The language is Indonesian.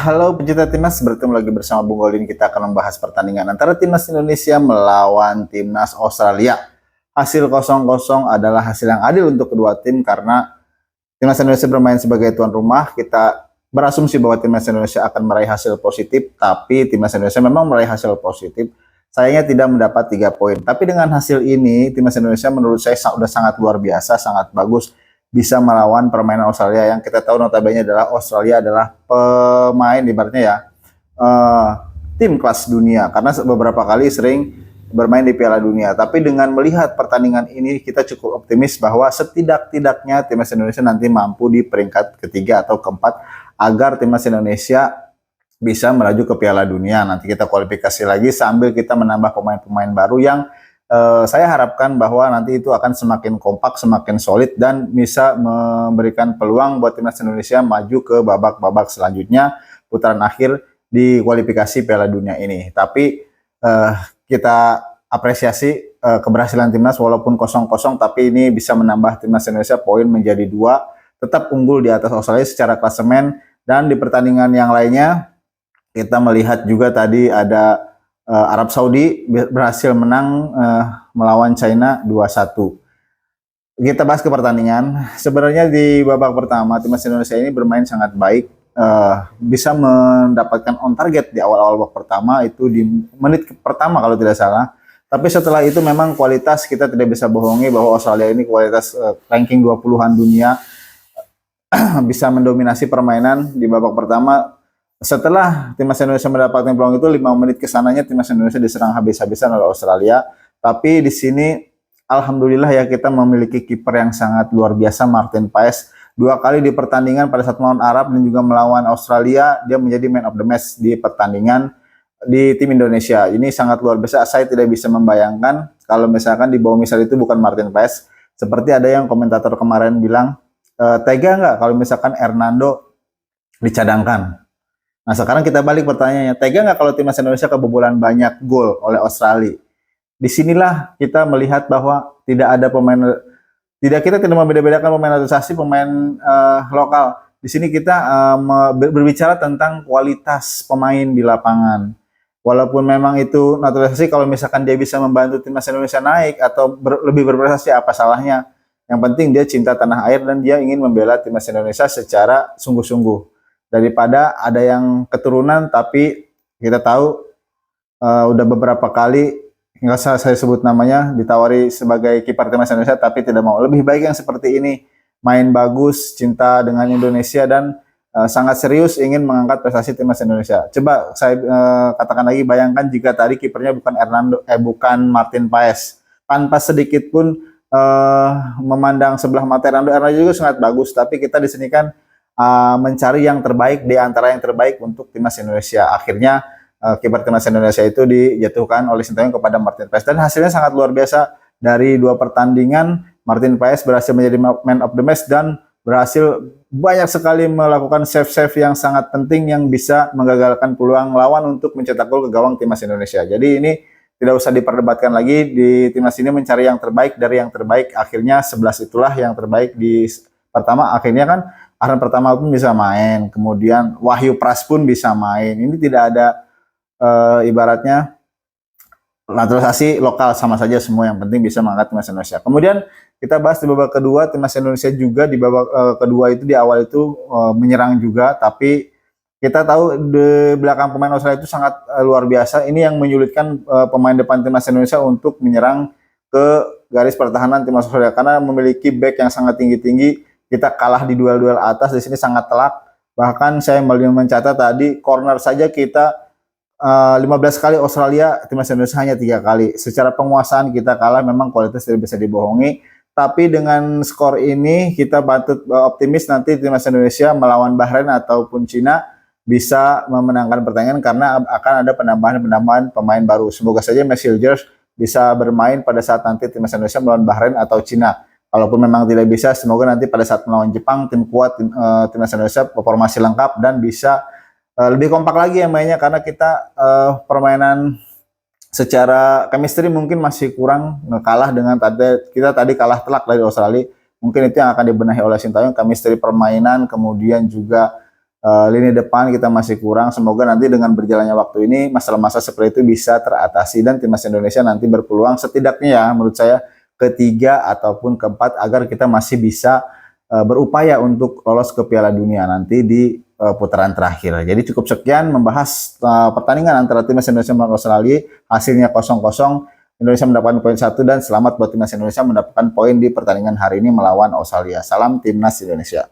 Halo pecinta timnas, bertemu lagi bersama Bung Golin. Kita akan membahas pertandingan antara timnas Indonesia melawan timnas Australia. Hasil 0-0 adalah hasil yang adil untuk kedua tim karena timnas Indonesia bermain sebagai tuan rumah. Kita berasumsi bahwa timnas Indonesia akan meraih hasil positif, tapi timnas Indonesia memang meraih hasil positif. Sayangnya tidak mendapat 3 poin. Tapi dengan hasil ini, timnas Indonesia menurut saya sudah sangat luar biasa, sangat bagus, bisa melawan permainan Australia yang kita tahu notabene adalah Australia adalah pemain ibaratnya ya tim kelas dunia karena beberapa kali sering bermain di Piala Dunia. Tapi dengan melihat pertandingan ini kita cukup optimis bahwa setidak-tidaknya timnas Indonesia nanti mampu di peringkat ketiga atau keempat agar timnas Indonesia bisa melaju ke Piala Dunia. Nanti kita kualifikasi lagi sambil kita menambah pemain-pemain baru yang saya harapkan bahwa nanti itu akan semakin kompak, semakin solid dan bisa memberikan peluang buat timnas Indonesia maju ke babak-babak selanjutnya putaran akhir di kualifikasi Piala Dunia ini. Tapi kita apresiasi keberhasilan timnas walaupun 0-0, tapi ini bisa menambah timnas Indonesia poin menjadi 2, tetap unggul di atas Australia secara klasemen. Dan di pertandingan yang lainnya kita melihat juga tadi ada Arab Saudi berhasil menang melawan China 2-1. Kita bahas ke pertandingan. Sebenarnya di babak pertama timnas Indonesia ini bermain sangat baik, bisa mendapatkan on target di awal-awal babak pertama itu di menit pertama kalau tidak salah. Tapi setelah itu memang kualitas kita tidak bisa bohongi bahwa Australia ini kualitas ranking 20-an dunia, bisa mendominasi permainan di babak pertama. Setelah timnas Indonesia mendapatkan peluang itu 5 menit kesananya timnas Indonesia diserang habis-habisan oleh Australia. Tapi di sini alhamdulillah ya kita memiliki kiper yang sangat luar biasa, Martin Paes. 2 kali di pertandingan pada saat melawan Arab dan juga melawan Australia dia menjadi man of the match di pertandingan di tim Indonesia. Ini sangat luar biasa. Saya tidak bisa membayangkan kalau misalkan di bawah misal itu bukan Martin Paes. Seperti ada yang komentator kemarin bilang, tega nggak kalau misalkan Hernando dicadangkan? Nah sekarang kita balik pertanyaannya, tega nggak kalau timnas Indonesia kebobolan banyak gol oleh Australia? Disinilah kita melihat bahwa tidak ada pemain, kita tidak membeda-bedakan pemain naturalisasi, pemain lokal. Di sini kita berbicara tentang kualitas pemain di lapangan. Walaupun memang itu naturalisasi, kalau misalkan dia bisa membantu timnas Indonesia naik atau lebih berprestasi, apa salahnya? Yang penting dia cinta tanah air dan dia ingin membela timnas Indonesia secara sungguh-sungguh. Daripada ada yang keturunan tapi kita tahu udah beberapa kali nggak usah saya sebut namanya ditawari sebagai kiper timnas Indonesia tapi tidak mau. Lebih baik yang seperti ini, main bagus, cinta dengan Indonesia dan sangat serius ingin mengangkat prestasi timnas Indonesia. Coba saya katakan lagi, bayangkan jika tadi kipernya bukan bukan Martin Paes, tanpa sedikit pun memandang sebelah mata Hernando juga sangat bagus, tapi kita di sini kan mencari yang terbaik di antara yang terbaik untuk timnas Indonesia. Akhirnya kiper timnas Indonesia itu dijatuhkan oleh Sintayong kepada Martin Paes dan hasilnya sangat luar biasa. Dari 2 pertandingan Martin Paes berhasil menjadi man of the match dan berhasil banyak sekali melakukan save-save yang sangat penting yang bisa menggagalkan peluang lawan untuk mencetak gol ke gawang timnas Indonesia. Jadi ini tidak usah diperdebatkan lagi, di timnas ini mencari yang terbaik dari yang terbaik. Akhirnya 11 itulah yang terbaik di pertama. Akhirnya kan Arhan pertama pun bisa main, kemudian Wahyu Pras pun bisa main. Ini tidak ada ibaratnya naturalisasi lokal, sama saja semua, yang penting bisa mengangkat timnas Indonesia. Kemudian kita bahas di babak kedua, timnas Indonesia juga di babak kedua itu di awal itu menyerang juga, tapi kita tahu di belakang pemain Australia itu sangat luar biasa. Ini yang menyulitkan pemain depan timnas Indonesia untuk menyerang ke garis pertahanan timnas Australia karena memiliki back yang sangat tinggi-tinggi. Kita kalah di duel-duel atas, di sini sangat telak. Bahkan saya mencatat tadi corner saja kita 15 kali, Australia timnas Indonesia hanya 3 kali. Secara penguasaan kita kalah, memang kualitas tidak bisa dibohongi. Tapi dengan skor ini kita patut optimis nanti timnas Indonesia melawan Bahrain ataupun Cina bisa memenangkan pertandingan karena akan ada penambahan pemain baru. Semoga saja Messi bisa bermain pada saat nanti timnas Indonesia melawan Bahrain atau Cina. Kalaupun memang tidak bisa, semoga nanti pada saat melawan Jepang, tim kuat, timnas Indonesia formasi lengkap dan bisa lebih kompak lagi ya mainnya, karena kita permainan secara chemistry mungkin masih kurang, kalah dengan kita tadi kalah telak dari Australia. Mungkin itu yang akan dibenahi oleh Sintayong, chemistry permainan, kemudian juga lini depan kita masih kurang. Semoga nanti dengan berjalannya waktu ini masalah-masalah seperti itu bisa teratasi dan timnas Indonesia nanti berpeluang setidaknya ya menurut saya ketiga ataupun keempat agar kita masih bisa berupaya untuk lolos ke Piala Dunia nanti di putaran terakhir. Jadi cukup sekian membahas pertandingan antara timnas Indonesia melawan Australia, hasilnya 0-0. Indonesia mendapatkan poin 1 dan selamat buat timnas Indonesia mendapatkan poin di pertandingan hari ini melawan Australia. Salam timnas Indonesia.